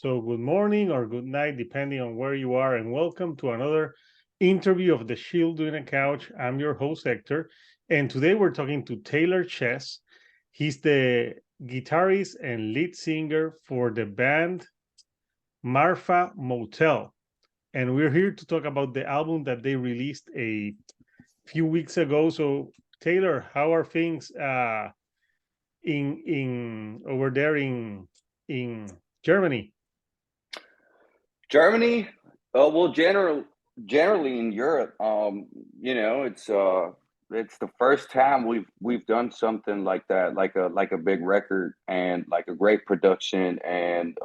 So, good morning or good night, depending on where you are, and welcome to another interview of the Shield Doing a Couch. I'm your host, Hector, and today we're talking to Taylor Chess. He's the guitarist and lead singer for the band Marfa Motel, and we're here to talk about the album that they released a few weeks ago. So, Taylor, how are things in over there in Germany? Germany, well, generally in Europe, it's the first time we've done something like that, like a big record and like a great production, and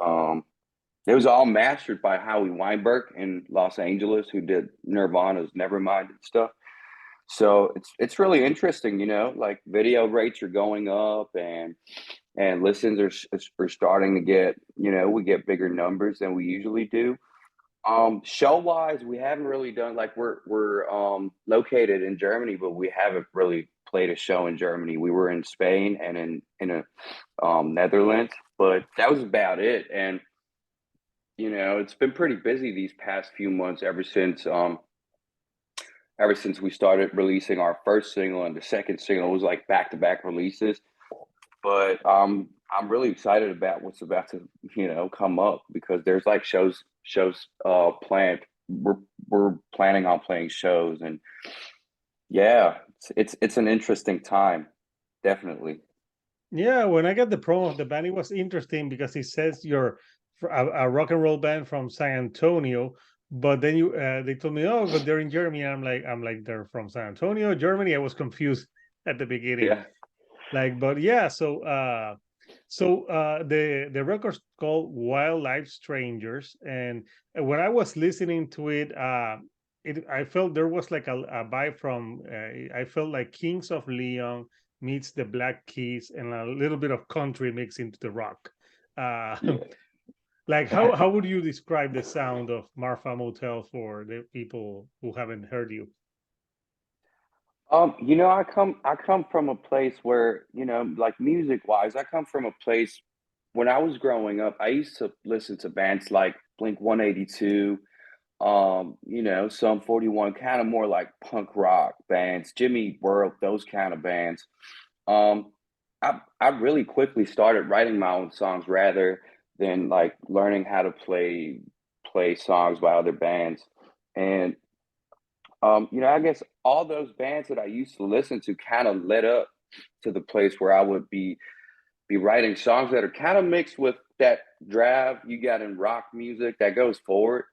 it was all mastered by Howie Weinberg in Los Angeles, who did Nirvana's Nevermind and stuff. So it's really interesting, like video rates are going up and listens are starting to get, we get bigger numbers than we usually do. Show wise, we haven't really done like we're located in Germany, but we haven't really played a show in Germany. We were in Spain and in Netherlands, but that was about it. And it's been pretty busy these past few months ever since we started releasing our first single, and the second single was like back-to-back releases. But I'm really excited about what's about to come up, because there's like shows planned. We're planning on playing shows, and yeah, it's an interesting time, definitely. Yeah, when I got the promo of the band, it was interesting because it says you're a rock and roll band from San Antonio, but then you they told me, oh, but they're in Germany. And I'm like, they're from San Antonio, Germany. I was confused at the beginning. Yeah. Like, but yeah, the record's called Wildlife Strangers, and when I was listening to it, I felt there was like a vibe from I felt like Kings of Leon meets the Black Keys and a little bit of country mixed into the rock. Uh, like how would you describe the sound of Marfa Motel for the people who haven't heard you? I come from a place where, like music wise, I come from a place when I was growing up, I used to listen to bands like Blink 182, Sum 41, kind of more like punk rock bands, Jimmy World, those kind of bands. Um, I really quickly started writing my own songs rather than like learning how to play songs by other bands. And I guess all those bands that I used to listen to kind of led up to the place where I would be writing songs that are kind of mixed with that drive you got in rock music that goes forward.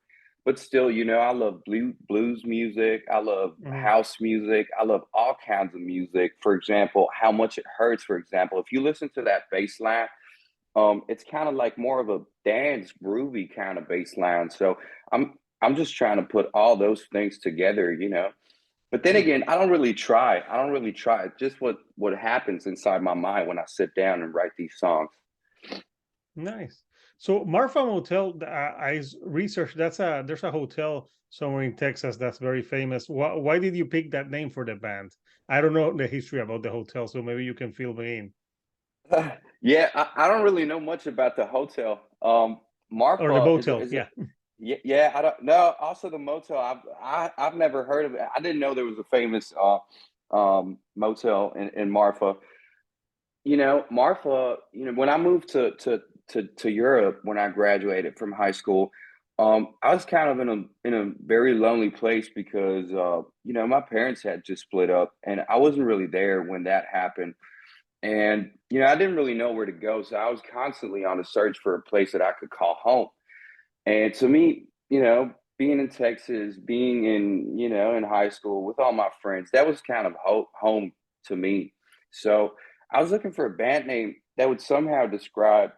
But still, I love blues music. I love Mhm. house music. I love all kinds of music. For example, How Much It Hurts, for example, if you listen to that bass line, it's kind of like more of a dance groovy kind of bass line. So I'm just trying to put all those things together. But then again, I don't really try. I don't really try. It's just what happens inside my mind when I sit down and write these songs. Nice. So Marfa Motel, researched there's a hotel somewhere in Texas that's very famous. Why did you pick that name for the band? I don't know the history about the hotel, so maybe you can fill me in. Yeah, I don't really know much about the hotel. Or the Marfa is motel, is yeah. yeah, yeah. I don't know. Also, the motel. I've never heard of it. I didn't know there was a famous motel in Marfa. Marfa. When I moved to Europe when I graduated from high school, I was kind of in a very lonely place because my parents had just split up, and I wasn't really there when that happened. And, I didn't really know where to go. So I was constantly on a search for a place that I could call home. And to me, being in Texas, being in high school with all my friends, that was kind of home to me. So I was looking for a band name that would somehow describe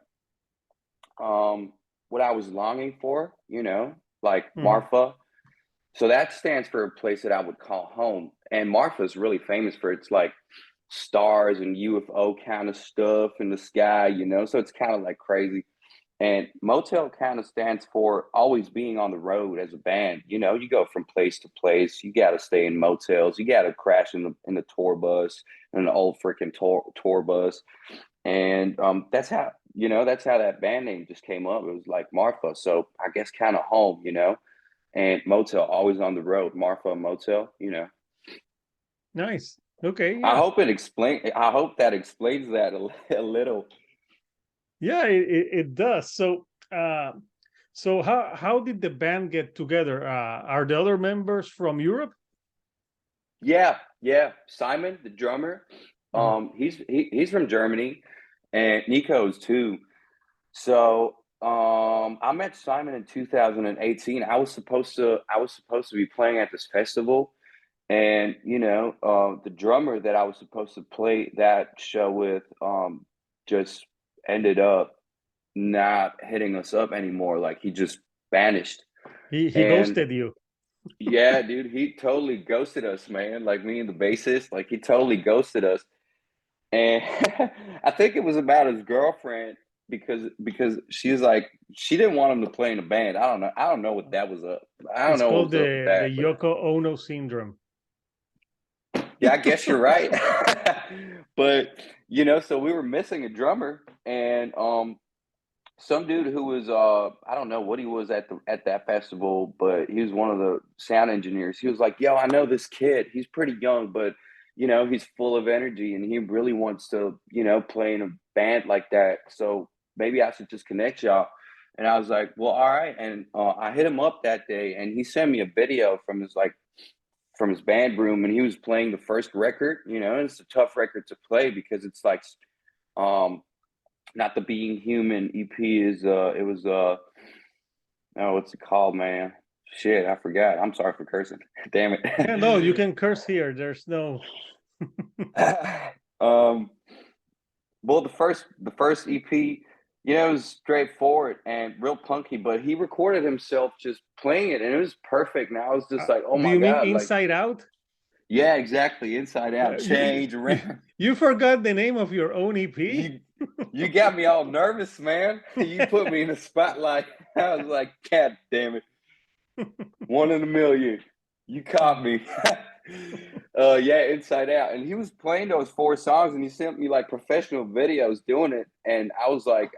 what I was longing for, like Mhm. Marfa. So that stands for a place that I would call home. And Marfa is really famous for its like stars and UFO kind of stuff in the sky. So it's kind of like crazy. And Motel kind of stands for always being on the road as a band. You go from place to place. You got to stay in motels. You got to crash in the tour bus, in an old freaking tour bus. And that's how that band name just came up. It was like Marfa, so I guess kind of home, and Motel, always on the road. Marfa Motel, Nice. Okay, I yeah. hope I hope that explains that a little. Yeah, it does. So how did the band get together? Are the other members from Europe? Yeah. Simon, the drummer, Mhm. he's from Germany, and Nico's too. So I met Simon in 2018. I was supposed to be playing at this festival, and the drummer that I was supposed to play that show with just ended up not hitting us up anymore. Like, he just vanished. He And ghosted you. yeah, dude, he totally ghosted us, man. Like, me and the bassist, like, he totally ghosted us. And I think it was about his girlfriend, because she was like, she didn't want him to play in a band. I don't know what that was up. I don't It's know what called was up with the that, but Yoko Ono syndrome. yeah, I guess you're right. But so we were missing a drummer, and some dude who was I don't know what he was at that festival, but he was one of the sound engineers. He was like, "Yo, I know this kid. He's pretty young, but he's full of energy, and he really wants to play in a band like that. So maybe I should just connect y'all." And I was like, "Well, all right." And I hit him up that day, and he sent me a video from his band room, and he was playing the first record. And it's a tough record to play because it's like um not the Being Human EP is it was oh, what's it called, man? Shit, I forgot. I'm sorry for cursing. Damn Yeah, no, you it. can curse here. There's no. um well, the first EP, it was straightforward and real punky, but he recorded himself just playing it, and it was perfect. And I was just like, oh Do my you mean god, like, Inside Out? yeah, exactly. Inside Out, You, change you around. you forgot the name of your own EP? You you got me all nervous, man. You put me in the spotlight. I was like, God damn it. One in a million. You caught me. Yeah, Inside Out. And he was playing those four songs, and he sent me like professional videos doing it. And I was like,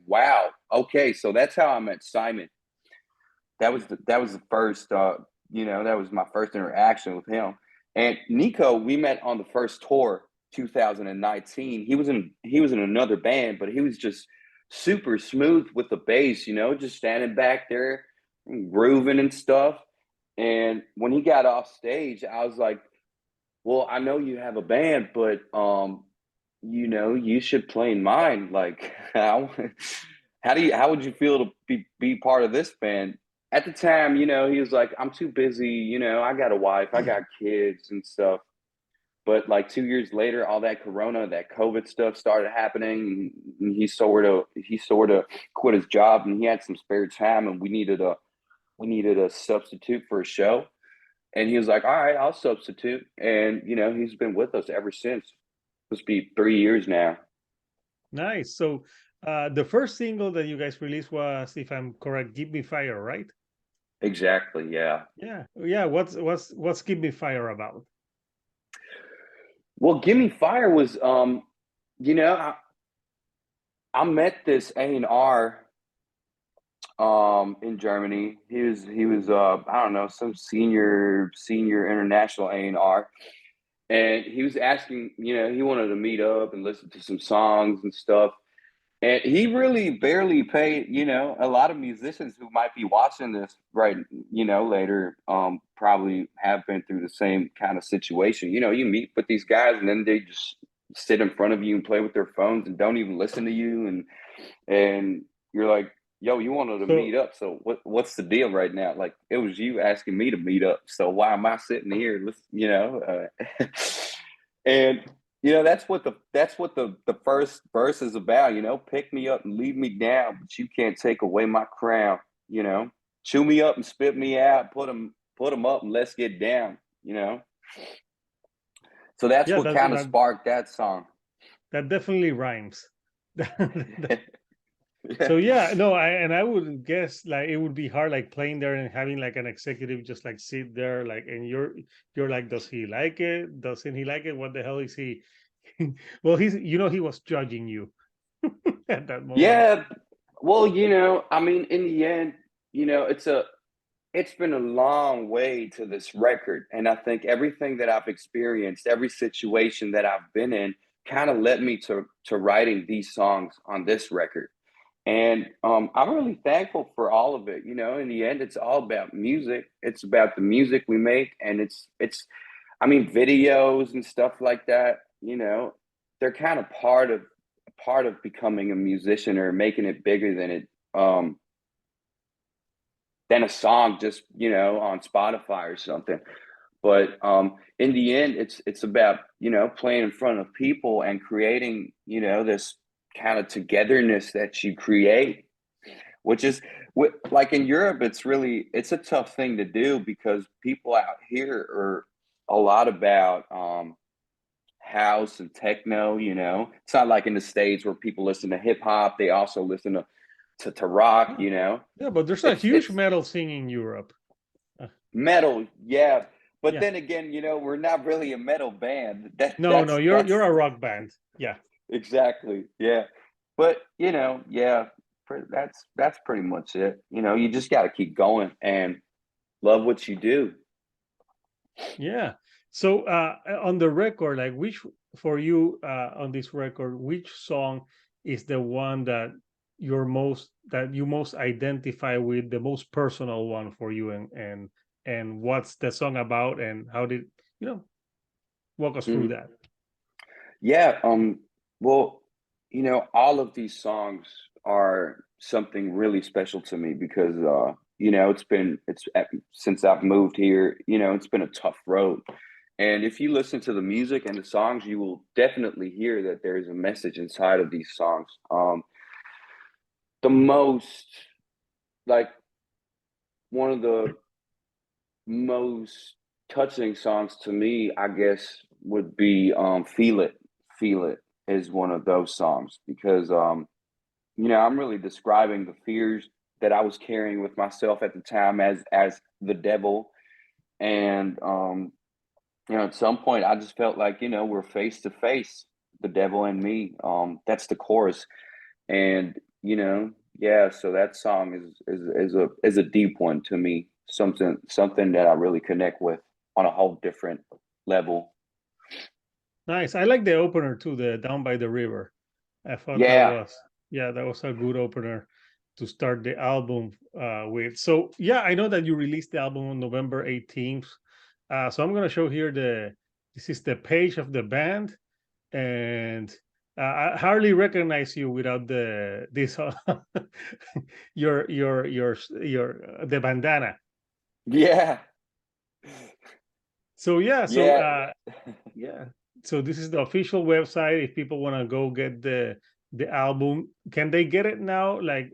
wow, okay. So that's how I met Simon. That was the first that was my first interaction with him. And Nico, we met on the first tour, 2019. He was in another band, but he was just super smooth with the bass, just standing back there, grooving and stuff. And when he got off stage, I was like, "Well, I know you have a band, but you should play in mine. Like, how would you feel to be part of this band?" At the time, he was like, "I'm too busy. I got a wife, I got kids and stuff." But like 2 years later, all that Corona, that COVID stuff started happening, and he sort of quit his job, and he had some spare time, and we needed a substitute for a show. And he was like, "All right, I'll substitute." And he's been with us ever since. Must be 3 years now. Nice. So the first single that you guys released was, if I'm correct, "Give Me Fire," right? Exactly. Yeah. Yeah. What's "Give Me Fire" about? Well, Gimme Fire was, you know, I met this A&R in Germany. He was I don't know, some senior international A&R. And he was asking, he wanted to meet up and listen to some songs and stuff. And he really barely paid, a lot of musicians who might be watching this right, later, probably have been through the same kind of situation. You meet with these guys, and then they just sit in front of you and play with their phones and don't even listen to you. And you're like, "Yo, you wanted to So meet up. So what's the deal right now? Like, it was you asking me to meet up. So why am I sitting here? And that's what the first verse is about. Pick me up and leave me down, but you can't take away my crown. You know, chew me up and spit me out. Put them up and let's get down. So that's yeah, what kind of sparked that song. that definitely rhymes. So yeah, no, I would guess like it would be hard, like playing there and having like an executive just like sit there, like, and you're like, does he like it? Doesn't he like it? What the hell is Well, he was judging you at that moment. Yeah, well, I mean, in the end, it's been a long way to this record, and I think everything that I've experienced, every situation that I've been in, kind of led me to writing these songs on this record. And I'm really thankful for all of it. In the end, it's all about music. It's about the music we make, and I mean, videos and stuff like that. They're kind of part of becoming a musician or making it bigger um than a song just on Spotify or something. But in the end, it's about playing in front of people and creating this kind of togetherness that you create, which is like in Europe, it's a tough thing to do because people out here are a lot about house and techno. It's not like in the States where people listen to hip hop, they also listen to rock. Yeah, but there's a huge It's metal scene in Europe. metal, yeah. But Yeah. then again, we're not really a metal band. No, That's you're a rock band. Yeah. exactly, yeah. But yeah, that's pretty much it. You just got to keep going and love what you do. Yeah. So on the record, like which for you on this record, which song is the one that you most identify with, the most personal one for you, and what's the song about, and how did you know walk us through Mhm. that? Yeah. Well, all of these songs are something really special to me because since I've moved here, it's been a tough road. And if you listen to the music and the songs, you will definitely hear that there is a message inside of these songs. The most like one of the most touching songs to me, I guess, would be Feel It. Feel It is one of those songs because I'm really describing the fears that I was carrying with myself at the time as the devil. And at some point I just felt like, we're face to face, the devil and me. That's the chorus. And yeah, so that song is a deep one to me, something that I really connect with on a whole different level. Nice. I like the opener too, the Down by the River. I thought Yeah. that was a good opener to start the album with. So yeah, I know that you released the album on November 18th. So I'm gonna show here this is the page of the band, and I hardly recognize you without the this the bandana. Yeah. So yeah, Yeah. yeah. So this is the official website. If people want to go get the album, can they get it now, like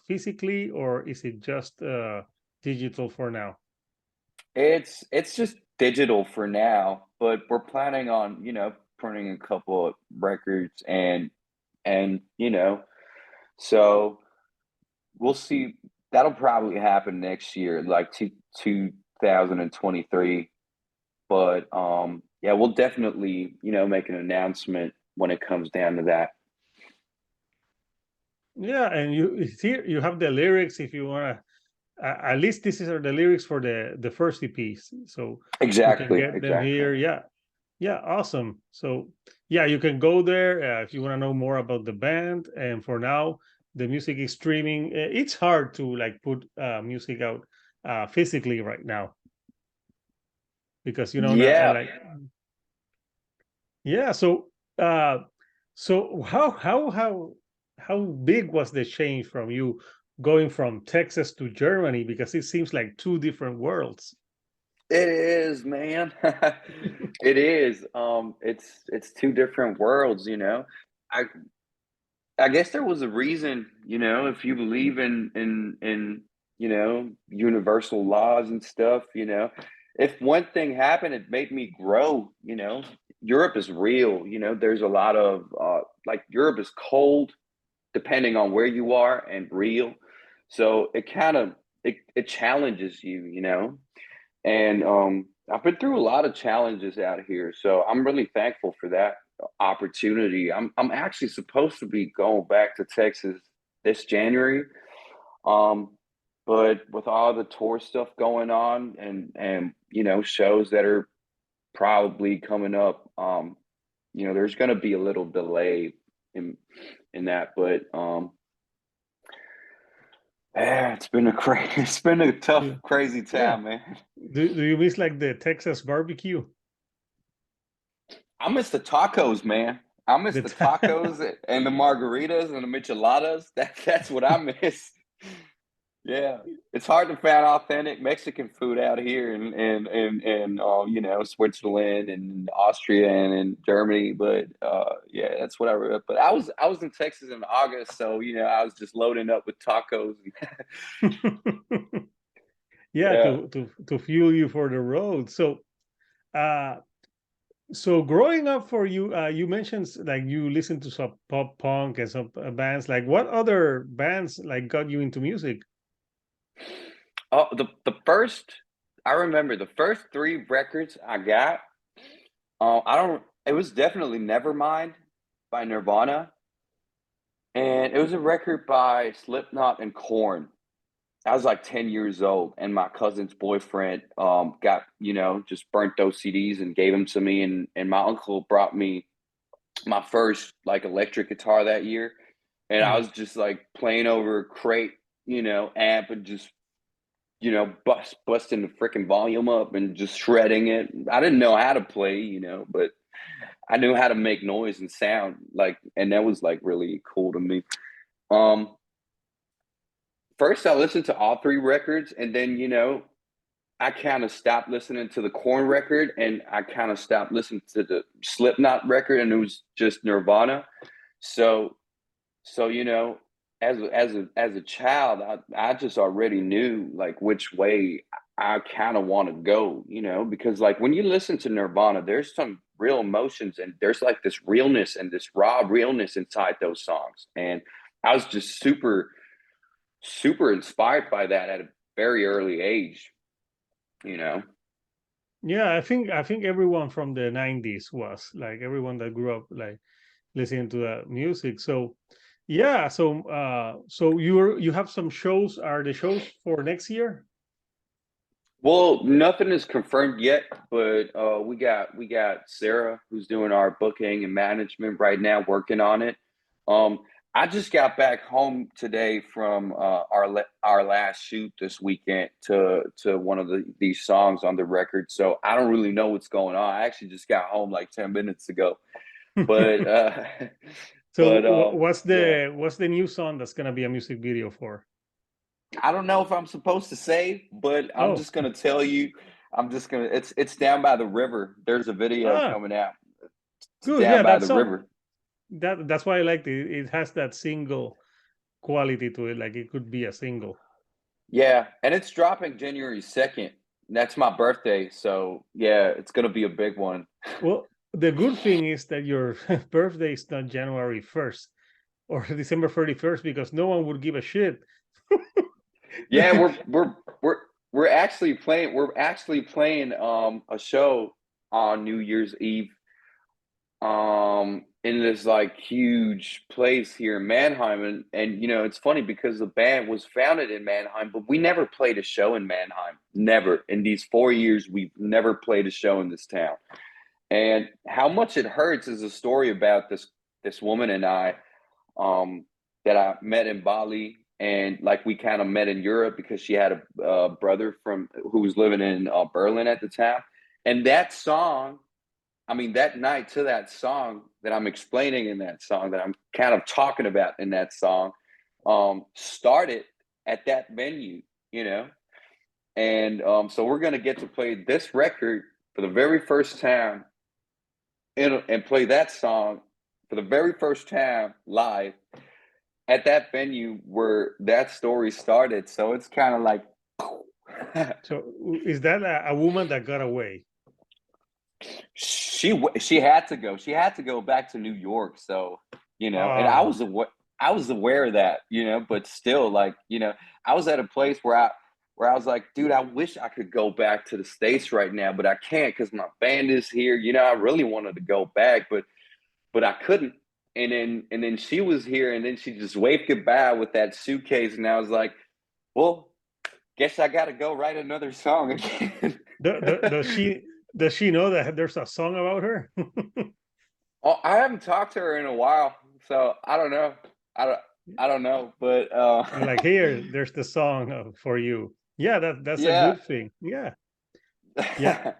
physically, or is it just digital for now? It's just digital for now, but we're planning on, printing a couple of records and so we'll see. That'll probably happen next year, like 2023. But yeah, we'll definitely, make an announcement when it comes down to that. Yeah, and here you have the lyrics if you want to. At least this is are the lyrics for the first EPs, so you can Exactly, get them exactly. here. Yeah, yeah, awesome. So yeah, you can go there if you want to know more about the band. And for now, the music is streaming. It's hard to like put music out physically right now because not Yeah. like yeah. Uh, so how big was the change from you going from Texas to Germany? Because it seems like two different worlds. It is, man. It is. It's two different worlds. I I guess there was a reason, if you believe in universal laws and stuff. If one thing happened, it made me grow. Europe is real. There's a lot of like Europe is cold depending on where you are and real. So it challenges you. And I've been through a lot of challenges out here, so I'm really thankful for that. opportunity. I'm actually supposed to be going back to Texas this January. But with all the tour stuff going on and shows that are probably coming up, there's going to be a little delay in that. But it's been a tough, Yeah. crazy time, man. Do you miss like the Texas barbecue? I miss the tacos, man. I miss the tacos and the margaritas and the micheladas. That's what I miss. Yeah, it's hard to find authentic Mexican food out here in Switzerland and Austria and in Germany, but yeah, that's what I read. But I was in Texas in August, so I was just loading up with tacos. Yeah, Yeah. to fuel you for the road. So growing up for you, you mentioned like you listen to some pop punk and some bands. Like what other bands like got you into music? Oh, I remember the first 3 records I got. It was definitely Nevermind by Nirvana, and it was a record by Slipknot and Korn. I was like 10 years old, and my cousin's boyfriend got just burnt those CDs and gave them to me, and my uncle brought me my first like electric guitar that year, and I was just like playing over a crate, amp, and just busting the freaking volume up and just shredding it. I didn't know how to play, but I knew how to make noise and sound, like, and that was like really cool to me. First I listened to all 3 records, and then I kind of stopped listening to the Korn record, and I kind of stopped listening to the Slipknot record, and it was just Nirvana. So as a child, I just already knew like which way I kind of want to go, because like when you listen to Nirvana, there's some real emotions, and there's like this realness and this raw realness inside those songs. And I was just super, super inspired by that at a very early age. Yeah, I think everyone from the 90s was like everyone that grew up like listening to that music. So yeah, so you have some shows. Are the shows for next year? Well, nothing is confirmed yet, but we got Sarah, who's doing our booking and management right now, working on it. Um, I just got back home today from our last shoot this weekend to one of these songs on the record. So I don't really know what's going on. I actually just got home like 10 minutes ago, but So what's yeah. the new song that's gonna be a music video for? I don't know if I'm supposed to say, but I'm Oh, just gonna tell you. It's down by the river. There's a video ah, coming out. It's good. down Yeah, by that the song. river. That's why I liked it. It has that single quality to it. Like it could be a single. Yeah, and it's dropping January 2nd. That's my birthday, so yeah, it's gonna be a big one. Well, the good thing is that your birthday is not January 1st or December 31st because no one would give a shit. Yeah, we're actually playing. We're actually playing a show on New Year's Eve in this like huge place here in Mannheim, and it's funny because the band was founded in Mannheim, but we never played a show in Mannheim. Never. In these 4 years, we've never played a show in this town. And how much it hurts is a story about this woman and I, that I met in Bali, and like we kind of met in Europe because she had a brother who was living in Berlin at the time. And that song, I mean, that night to that song that I'm explaining in that song, that I'm kind of talking about in that song, started at that venue, and so we're going to get to play this record for the very first time, and play that song for the very first time live at that venue where that story started. So it's kind of like, So is that a woman that got away? she had to go. She had to go back to New York. So and Ah, I was aware of that, but still, like, I was at a place where I was like, dude, I wish I could go back to the States right now, but I can't because my band is here. I really wanted to go back, but but I couldn't. And then she was here, and then she just waved goodbye with that suitcase, and I was like, well, guess I got to go write another song again. Does she know that there's a song about her? Oh, I haven't talked to her in a while, so I don't know. I don't know, but Like, here, there's the song for you. Yeah, that's a yeah. good thing. Yeah, yeah,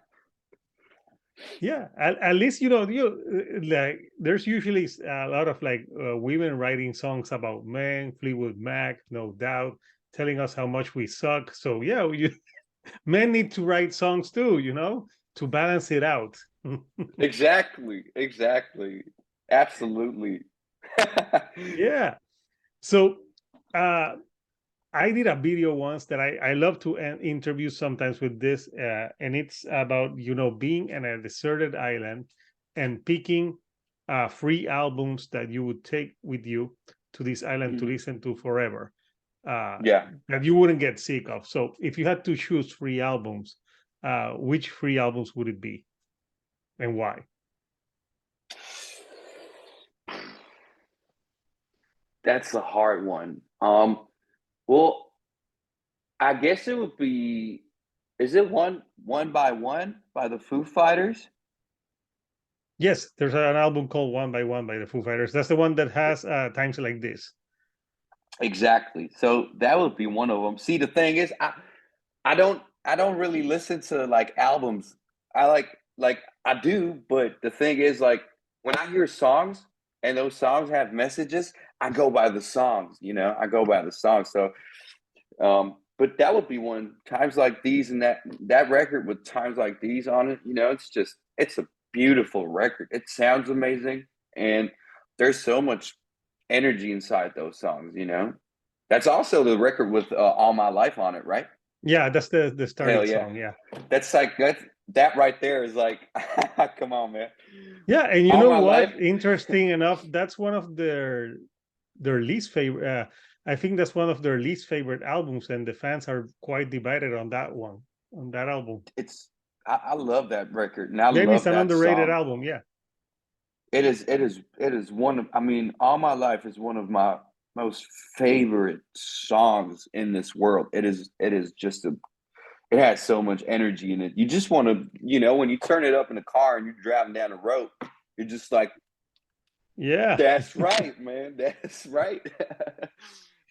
yeah. At least like there's usually a lot of like women writing songs about men, Fleetwood Mac, no doubt, telling us how much we suck. So yeah, men need to write songs too, to balance it out. Exactly. Absolutely. Yeah. So uh I did a video once that I love to interview sometimes with this, and it's about being in a deserted island and picking free albums that you would take with you to this island to Mhm. listen to forever, Yeah. that you wouldn't get sick of. So if you had to choose free albums, which free albums would it be and why? That's a hard one. Well, I guess it would be, is it one by one by the Foo Fighters? Yes, there's an album called One by One by the Foo Fighters. That's the one that has Times Like This. Exactly. So that would be one of them. See, the thing is, I don't really listen to like albums. I like I do, but the thing is, like, when I hear songs and those songs have messages, I go by the songs, I go by the songs. So but that would be one, Times Like These, and that record with Times Like These on it, it's a beautiful record. It sounds amazing, and there's so much energy inside those songs. That's also the record with All My Life on it, right? Yeah, that's the Hell starting yeah. song. Yeah. That right there is like, come on, man. Yeah, and you All know My Life. what? Interesting enough, that's one of their least favorite. I think that's one of their least favorite albums, and the fans are quite divided on that one, on that album. I love that record, and I Maybe it's love an that underrated song. album. Yeah, It is one of, I mean, All My Life is one of my most favorite songs in this world. It is just it has so much energy in it. You just want to, when you turn it up in the car and you're driving down the road, you're just like, yeah. that's right, man. That's right.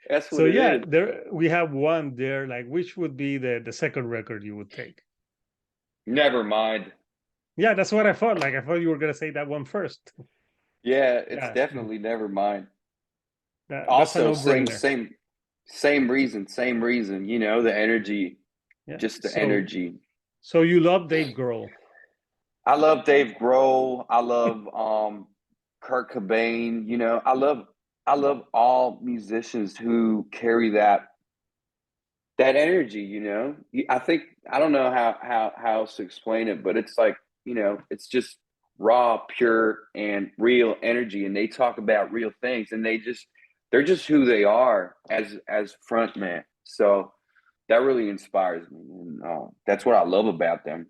That's So what it yeah, is. there we have one there. Like, which would be the second record you would take? Never mind. Yeah, that's what I thought. Like, I thought you were gonna say that one first. Yeah, it's Yeah, definitely never mind. that's a Also, same no-brainer. same same reason, same reason. The energy, Yeah. just the So energy. so you love Dave Grohl. I love Dave Grohl. I love Kurt Cobain. I love all musicians who carry that energy. I think, I don't know how else to explain it, but it's like, it's just raw, pure, and real energy, and they talk about real things, and they're just who they are as frontman. So that really inspires me, and that's what I love about them.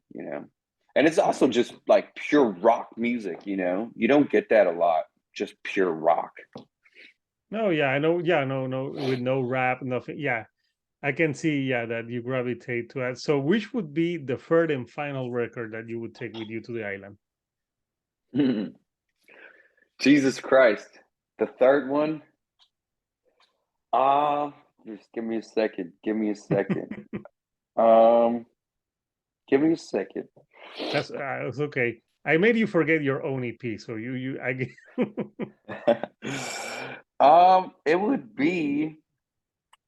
And it's also just like pure rock music. You don't get that a lot, just pure rock. No, yeah, I know. Yeah, no, with no rap, nothing. Yeah, I can see. Yeah, that you gravitate to that. So, which would be the third and final record that you would take with you to the island? Jesus Christ. The third one. Ah, just give me a second. Give me a second. Um, give me a second. That's okay. I made you forget your own EP, so It would be.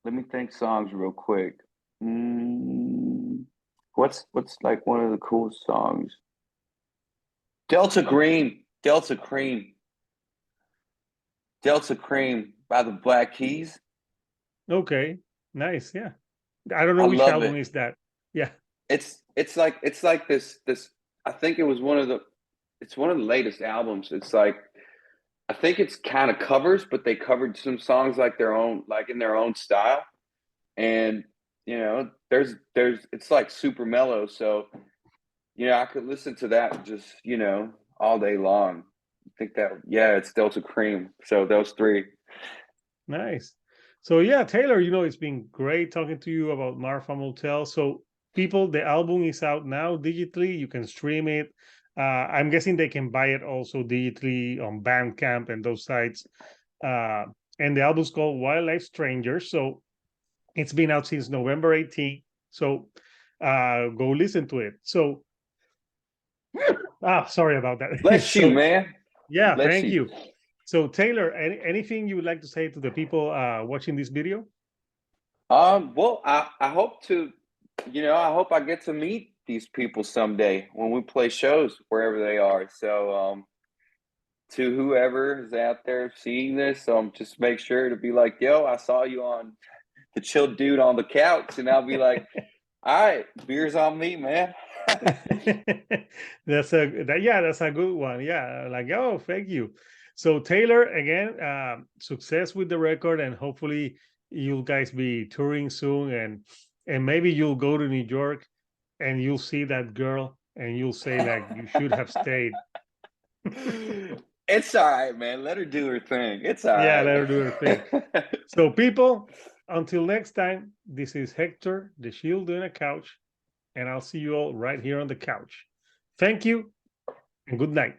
Let me think songs real quick. Mm, what's like one of the cool songs? Delta Green. Delta Cream. Delta Cream by the Black Keys. Okay, nice. Yeah, I don't know I which love album it. is that. Yeah, It's like this. I think it's one of the latest albums. It's like, I think it's kind of covers, but they covered some songs like their own, like in their own style. And it's like super mellow. So I could listen to that just all day long. think that, yeah, it's Delta Cream. So those three. Nice. So yeah, Taylor, it's been great talking to you about Marfa Motel. So people, the album is out now digitally. You can stream it. I'm guessing they can buy it also digitally on Bandcamp and those sites. And the album's called Wildlife Strangers. So it's been out since November 18th. So go listen to it. So sorry about that. Bless you, man. Yeah, Bless thank you. you. So Taylor, anything you would like to say to the people watching this video? Well, I hope to, I hope I get to meet these people someday when we play shows wherever they are. So, to whoever is out there seeing this, just make sure to be like, yo, I saw you on the Chill Dude on the Couch, and I'll be like, all right, beers on me, man. That's a good one. Yeah, like, oh, thank you. So Taylor, again, success with the record, and hopefully you guys be touring soon, and maybe you'll go to New York and you'll see that girl and you'll say like you should have stayed. It's all right, man. Let her do her thing. It's all Yeah, right. let her do her thing. So people, until next time, this is Hector, the Shield doing a couch, and I'll see you all right here on the couch. Thank you and good night.